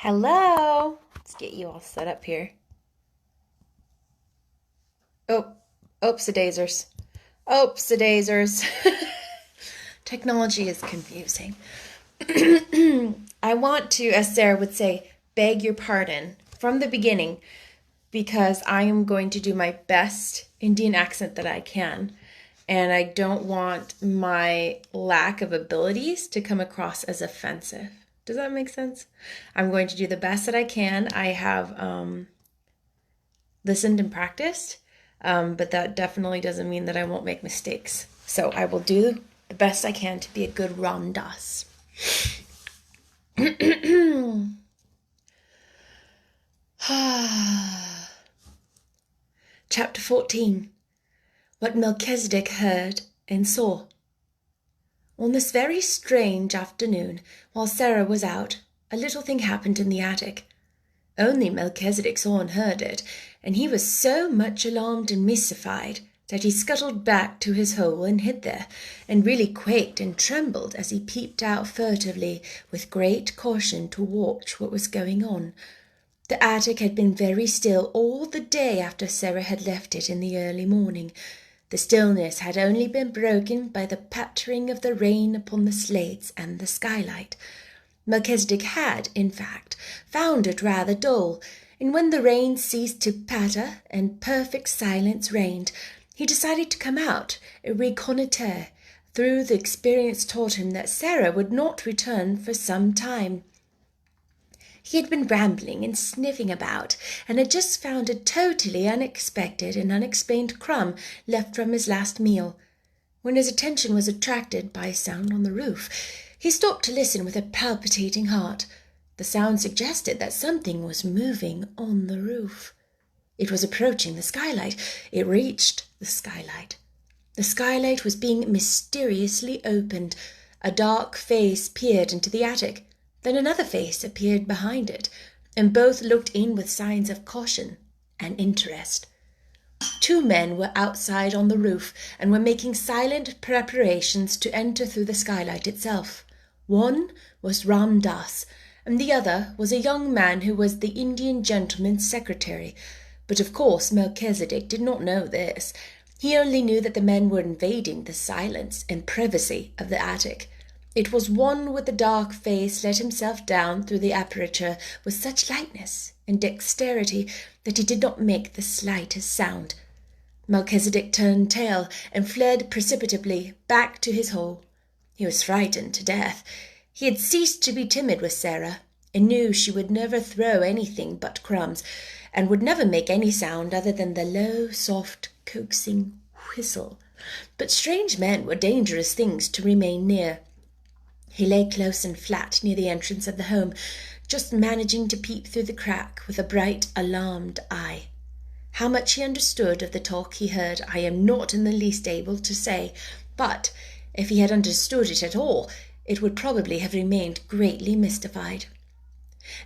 Hello. Let's get you all set up here. Oh, oopsie-daisers. Oopsie-daisers. Technology is confusing. I want to, as Sarah would say, beg your pardon from the beginning because I am going to do my best Indian accent that I can. And I don't want my lack of abilities to come across as offensive. Does that make sense? I'm going to do the best that I can. I have listened and practiced, but that definitely doesn't mean that I won't make mistakes. So I will do the best I can to be a good Ramdas. Chapter 14. What Melchizedek heard and saw. On this very strange afternoon, while Sarah was out, a little thing happened in the attic. Only Melchizedek saw and heard it, and he was so much alarmed and mystified that he scuttled back to his hole and hid there, and really quaked and trembled as he peeped out furtively with great caution to watch what was going on. The attic had been very still all the day after Sarah had left it in the early morning. The stillness had only been broken by the pattering of the rain upon the slates and the skylight. Melchizedek had, in fact, found it rather dull, and when the rain ceased to patter and perfect silence reigned, he decided to come out and reconnoitre, though the experience taught him that Sarah would not return for some time. He had been rambling and sniffing about, and had just found a totally unexpected and unexplained crumb left from his last meal, when his attention was attracted by a sound on the roof. He stopped to listen with a palpitating heart. The sound suggested that something was moving on the roof. It was approaching the skylight. It reached the skylight. The skylight was being mysteriously opened. A dark face peered into the attic. Then another face appeared behind it, and both looked in with signs of caution and interest. Two men were outside on the roof and were making silent preparations to enter through the skylight itself. One was Ramdas, and the other was a young man who was the Indian gentleman's secretary. But of course Melchizedek did not know this. He only knew that the men were invading the silence and privacy of the attic. It was one with the dark face let himself down through the aperture with such lightness and dexterity that he did not make the slightest sound. Melchizedek turned tail and fled precipitately back to his hole. He was frightened to death. He had ceased to be timid with Sarah, and knew she would never throw anything but crumbs, and would never make any sound other than the low, soft, coaxing whistle. But strange men were dangerous things to remain near. He lay close and flat near the entrance of the home, just managing to peep through the crack with a bright, alarmed eye. How much he understood of the talk he heard I am not in the least able to say, but if he had understood it at all, it would probably have remained greatly mystified.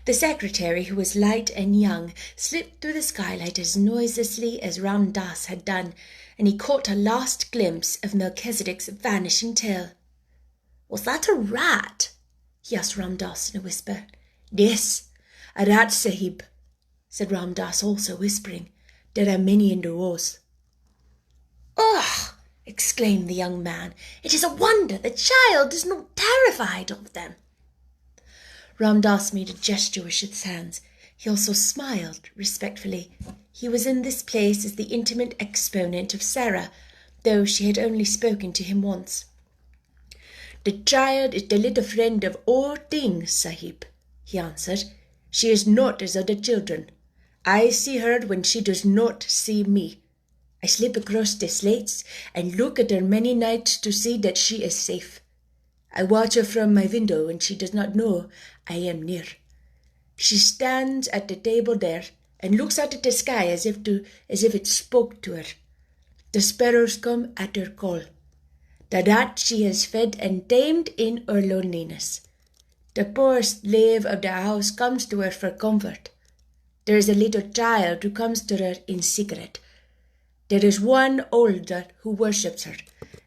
The secretary, who was light and young, slipped through the skylight as noiselessly as Ramdas had done, and he caught a last glimpse of Melchizedek's vanishing tail. "Was that a rat?" he asked Ramdas in a whisper. "Yes, a rat, Sahib," said Ramdas, also whispering. "There are many in the walls." "Ugh!" exclaimed the young man. "It is a wonder the child is not terrified of them." Ramdas made a gesture with his hands. He also smiled respectfully. He was in this place as the intimate exponent of Sarah, though she had only spoken to him once. "The child is the little friend of all things, Sahib," he answered. "She is not as other children. I see her when she does not see me. I slip across the slates and look at her many nights to see that she is safe. I watch her from my window when she does not know I am near. She stands at the table there and looks out at the sky as if it spoke to her. The sparrows come at her call. The rat she has fed and tamed in her loneliness. The poor slave of the house comes to her for comfort. There is a little child who comes to her in secret. There is one older who worships her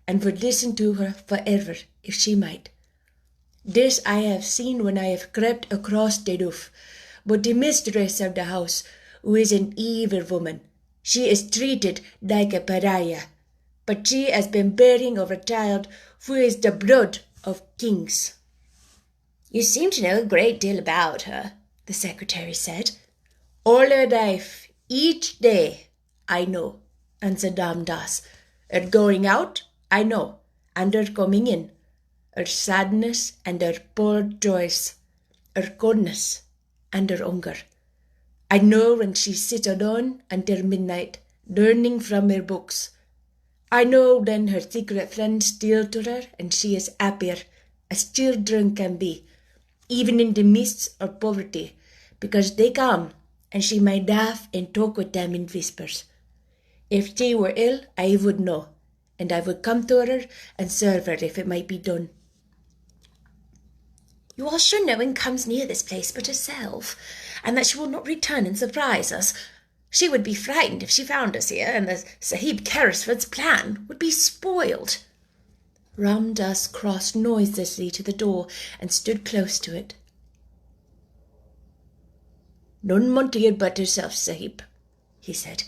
and would listen to her forever if she might. This I have seen when I have crept across the roof. but the mistress of the house, who is an evil woman, she is treated like a pariah, but she has been bearing of a child who is the blood of kings." "You seem to know a great deal about her," the secretary said. "All her life, each day, I know," answered Ramdas. "Her going out, I know, and her coming in, her sadness and her poor joys, her coldness and her hunger. I know when she sits alone until midnight, learning from her books. I know when her secret friends steal to her and she is happier, as children can be, even in the midst of poverty, because they come and she might laugh and talk with them in whispers. If she were ill, I would know, and I would come to her and serve her if it might be done." "You are sure no one comes near this place but herself, and that she will not return and surprise us? She would be frightened if she found us here, and the Sahib Carrisford's plan would be spoiled." Ramdas crossed noiselessly to the door and stood close to it. "None want here but herself, Sahib," he said.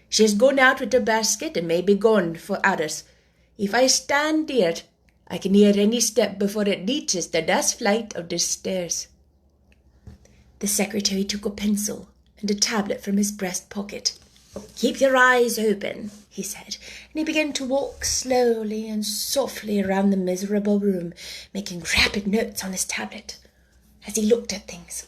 "She has gone out with her basket and may be gone for others. If I stand here, I can hear any step before it reaches the last flight of the stairs." The secretary took a pencil and a tablet from his breast pocket. "Keep your eyes open," he said, and he began to walk slowly and softly around the miserable room, making rapid notes on his tablet as he looked at things.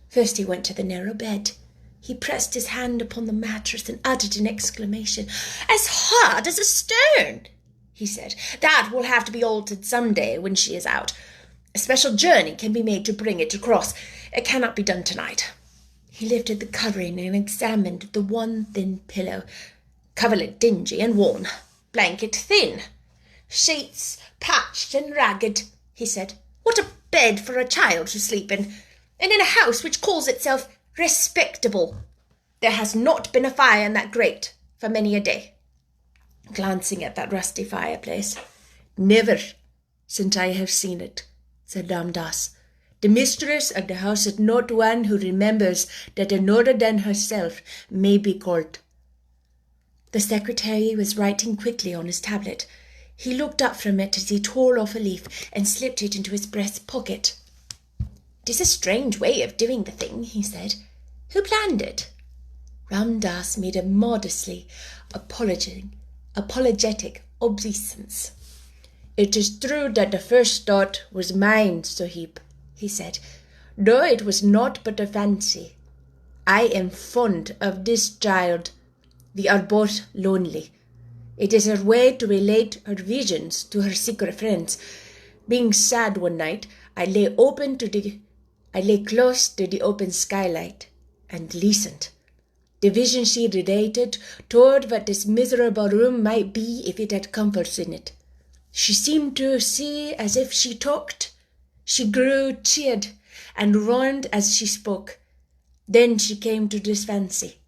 First he went to the narrow bed. He pressed his hand upon the mattress and uttered an exclamation. "As hard as a stone," he said. "That will have to be altered some day when she is out. A special journey can be made to bring it across. It cannot be done tonight." He lifted the covering and examined the one thin pillow. Coverlet dingy and worn, blanket thin, sheets patched and ragged, he said. "What a bed for a child to sleep in, and in a house which calls itself respectable. There has not been a fire in that grate for many a day," glancing at that rusty fireplace. "Never since I have seen it," said Ramdas. "The mistress of the house is not one who remembers that another than herself may be called." The secretary was writing quickly on his tablet. He looked up from it as he tore off a leaf and slipped it into his breast pocket. "It is a strange way of doing the thing," he said. "Who planned it?" Ramdas made a modestly apologetic obeisance. "It is true that the first thought was mine, Sahib," he said, "though it was not but a fancy. I am fond of this child. We are both lonely. It is her way to relate her visions to her secret friends. Being sad one night, I lay close to the open skylight and listened. The vision she related told what this miserable room might be if it had comforts in it. She seemed to see as if she talked. She grew cheered and roared as she spoke. Then she came to this fancy.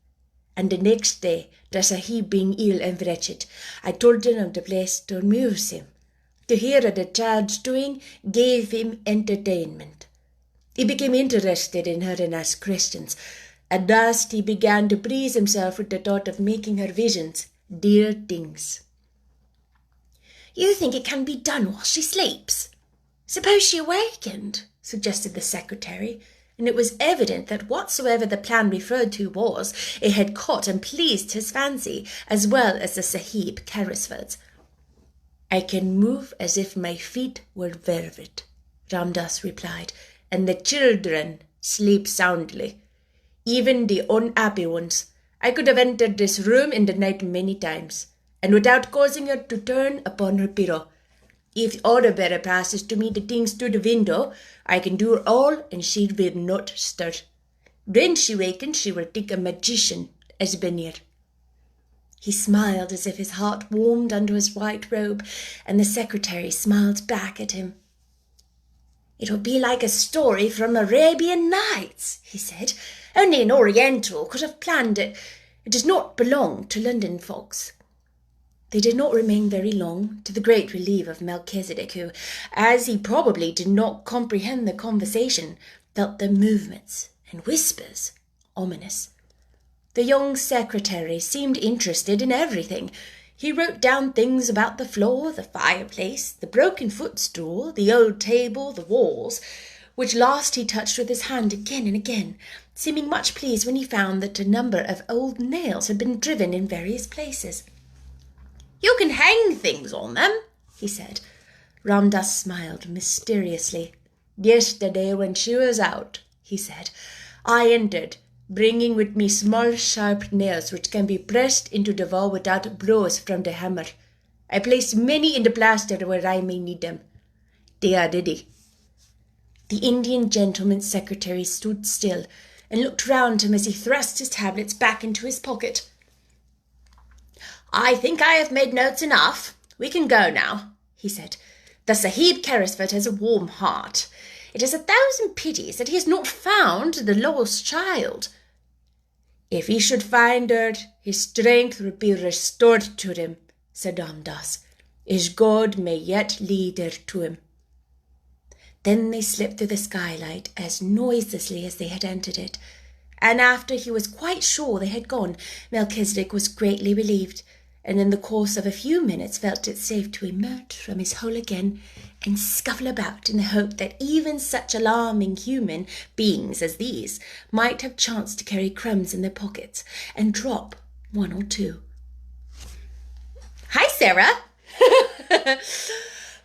And the next day, the Sahib being ill and wretched, I told him of the place to amuse him. To hear of the child's doing gave him entertainment. He became interested in her and asked questions. At last he began to please himself with the thought of making her visions dear things." "You think it can be done while she sleeps? Suppose she awakened," suggested the secretary, and it was evident that whatsoever the plan referred to was, it had caught and pleased his fancy, as well as the Sahib Carrisford's. "I can move as if my feet were velvet," Ramdas replied, "and the children sleep soundly. Even the unhappy ones. I could have entered this room in the night many times, and without causing her to turn upon her pillow. If other bearer passes to me the things through the window, I can do all, and she will not stir. When she wakens, she will think a magician has been here." He smiled as if his heart warmed under his white robe, and the secretary smiled back at him. "It will be like a story from Arabian Nights," he said. "Only an Oriental could have planned it. It does not belong to London folks." They did not remain very long, to the great relief of Melchizedek, who, as he probably did not comprehend the conversation, felt their movements and whispers, ominous. The young secretary seemed interested in everything. He wrote down things about the floor, the fireplace, the broken footstool, the old table, the walls, which last he touched with his hand again and again, seeming much pleased when he found that a number of old nails had been driven in various places. "You can hang things on them," he said. Ramdas smiled mysteriously. "Yesterday when she was out," he said, "I entered, bringing with me small sharp nails which can be pressed into the wall without blows from the hammer. I placed many in the plaster where I may need them. They are ready." The Indian gentleman's secretary stood still and looked round him as he thrust his tablets back into his pocket. "I think I have made notes enough. We can go now," he said. "The Sahib Carrisford has a warm heart. It is 1,000 pities that he has not found the lost child. If he should find her, his strength will be restored to him," said Ramdas. "His God may yet lead her to him." Then they slipped through the skylight as noiselessly as they had entered it, and after he was quite sure they had gone, Melchizedek was greatly relieved, and in the course of a few minutes felt it safe to emerge from his hole again and scuffle about in the hope that even such alarming human beings as these might have chanced to carry crumbs in their pockets and drop one or two. Hi, Sarah!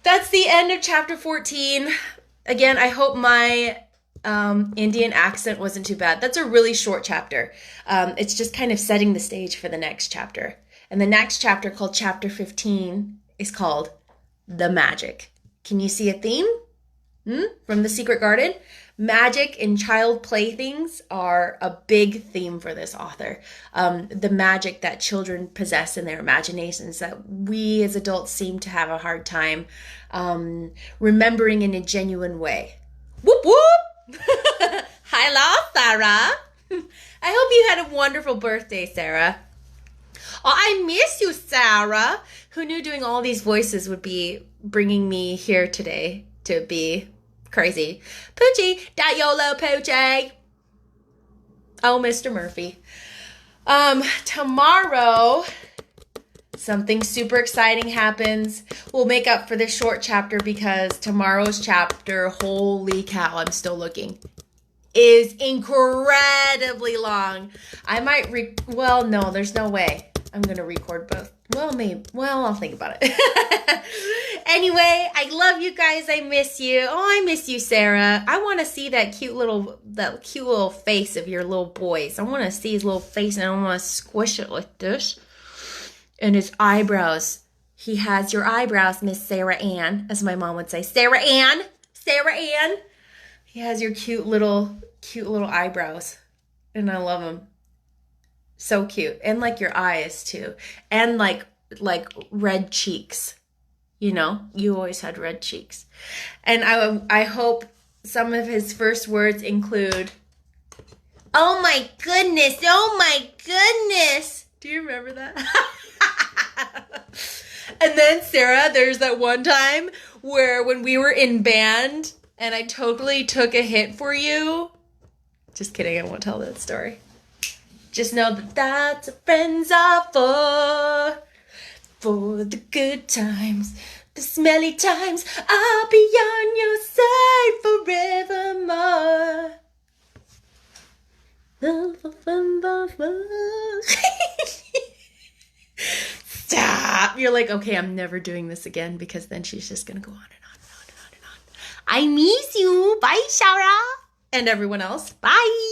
That's the end of chapter 14. Again, I hope my Indian accent wasn't too bad. That's a really short chapter. It's just kind of setting the stage for the next chapter. And the next chapter, called chapter 15, is called The Magic. Can you see a theme from The Secret Garden? Magic and child playthings are a big theme for this author. The magic that children possess in their imaginations that we as adults seem to have a hard time remembering in a genuine way. Whoop whoop! Hello, Sarah. I hope you had a wonderful birthday, Sarah. Oh, I miss you, Sarah. Who knew doing all these voices would be bringing me here today to be crazy. Poochie, that YOLO Poochie. Oh, Mr. Murphy. Tomorrow, something super exciting happens. We'll make up for this short chapter because tomorrow's chapter, holy cow, I'm still looking, is incredibly long. I might no, there's no way I'm going to record both. Well, I'll think about it. Anyway, I love you guys. I miss you. Oh, I miss you, Sarah. I want to see that cute little face of your little boys. I want to see his little face and I want to squish it like this. And his eyebrows. He has your eyebrows, Miss Sarah Ann, as my mom would say. Sarah Ann. Sarah Ann. He has your cute little eyebrows. And I love them. So cute. And like your eyes too. And like red cheeks. You know, you always had red cheeks. And I hope some of his first words include, "Oh my goodness, oh my goodness." Do you remember that? And then Sarah, there's that one time where when we were in band and I totally took a hit for you. Just kidding, I won't tell that story. Just know that that's what friends are for the good times, the smelly times. I'll be on your side forevermore. Stop. You're like, okay, I'm never doing this again because then she's just going to go on and on and on and on and on. I miss you. Bye, Sarah. And everyone else. Bye.